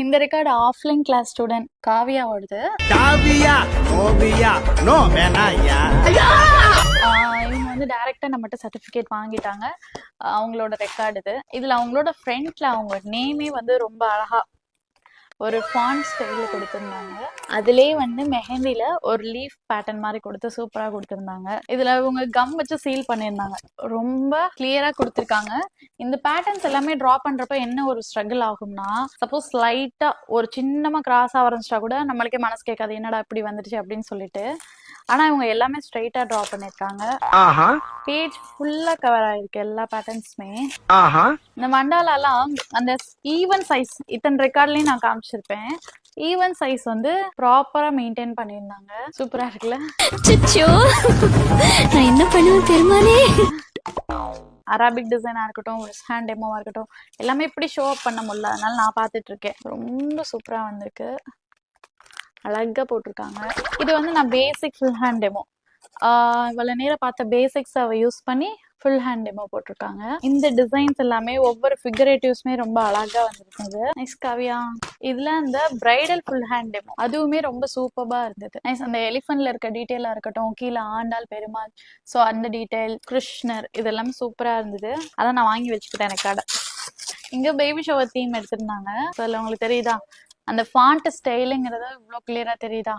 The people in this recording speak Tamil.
இந்த ரெக்கார்டு ஆஃப்லைன் கிளாஸ் ஸ்டூடெண்ட் காவியாவோடது. இவங்க வந்து டைரக்டா நம்மகிட்ட சர்டிபிகேட் வாங்கிட்டாங்க. அவங்களோட ரெக்கார்டு இது. இதுல அவங்களோட ஃப்ரண்ட்ல அவங்க நேமே வந்து ரொம்ப அழகா ஒரு ஃபாண்ட் ஸ்டைல கொடுத்திருந்தாங்க. அதுலயே வந்து மெஹந்தில ஒரு லீஃப் பேட்டர்ன் மாதிரி கொடுத்து சூப்பரா கொடுத்திருந்தாங்க. இதுல இவங்க கம் வச்சு சீல் பண்ணியிருந்தாங்க. ரொம்ப கிளியரா கொடுத்திருக்காங்க. இந்த பேட்டர்ன்ஸ் எல்லாமே டிரா பண்றப்ப என்ன ஒரு ஸ்ட்ரகிள் ஆகும்னா, சப்போஸ் லைட்டா ஒரு சின்னமா கிராஸா வரைஞ்சிட்டா கூட நம்மளுக்கே மனசு கேட்காது, என்னடா இப்படி வந்துருச்சு அப்படின்னு சொல்லிட்டு. ஆனா இவங்க எல்லாமே ஸ்ட்ரைட்டா டிரா பண்ணிருக்காங்க. பேஜ் ஃபுல்லா கவர் ஆயிருக்கு எல்லா பேட்டர்ன்ஸுமே. இந்த மண்டாலாலாம் அந்த ஈவன் சைஸ் இத்தனை ரெக்கார்ட்லயும் நான் காமிச்சிருப்பேன். ஈவன் சைஸ் வந்து ப்ராப்பரா மெயின்டைன் பண்ணியிருந்தாங்க. சூப்பரா இருக்குல்ல? நான் என்ன பண்ணுவேன் தெரியுமானே. அரபிக் டிசைனா இருக்கட்டும், வெஸ்ட் ஹேண்ட் டெமோவா இருக்கட்டும், எல்லாமே இப்படி ஷோ அப் பண்ண முடியல. அதனால நான் பார்த்துட்டு இருக்கேன். ரொம்ப சூப்பரா வந்திருக்கு. அழகா போட்டிருக்காங்க. இது வந்து நான் பேசிக் ஃபுல் ஹேண்ட் டெமோ இவ்வளவு நேரம் பார்த்த பேசிக்ஸ் யூஸ் பண்ணி ஃபுல் ஹேண்ட் டெமோ போட்டிருக்காங்க. இந்த டிசைன்ஸ் எல்லாமே ஒவ்வொரு ஃபிகரேட்டிவ்ஸ்மே ரொம்ப அழகா வந்திருக்குது. நெக்ஸ்ட் காவியா, இதுல அந்த பிரைடல் ஃபுல் ஹேண்ட் டெமோ அதுவுமே ரொம்ப சூப்பரா இருந்தது. நைஸ். அந்த எலிஃபென்ட்ல இருக்க டீட்டெயிலா இருக்கட்டும், கீழே ஆண்டாள் பெருமாள், ஸோ அந்த டீட்டெயில், கிருஷ்ணர், இது எல்லாமே சூப்பரா இருந்தது. அதான் நான் வாங்கி வச்சுக்கிட்டேன் ரெக்கார்டை. இங்க பேபி ஷவர் தீம் எடுத்திருந்தாங்க. ஸோ அதில் உங்களுக்கு தெரியுதா அந்த ஃபாண்ட் ஸ்டைலுங்கிறது இவ்வளோ கிளியரா தெரியுதா?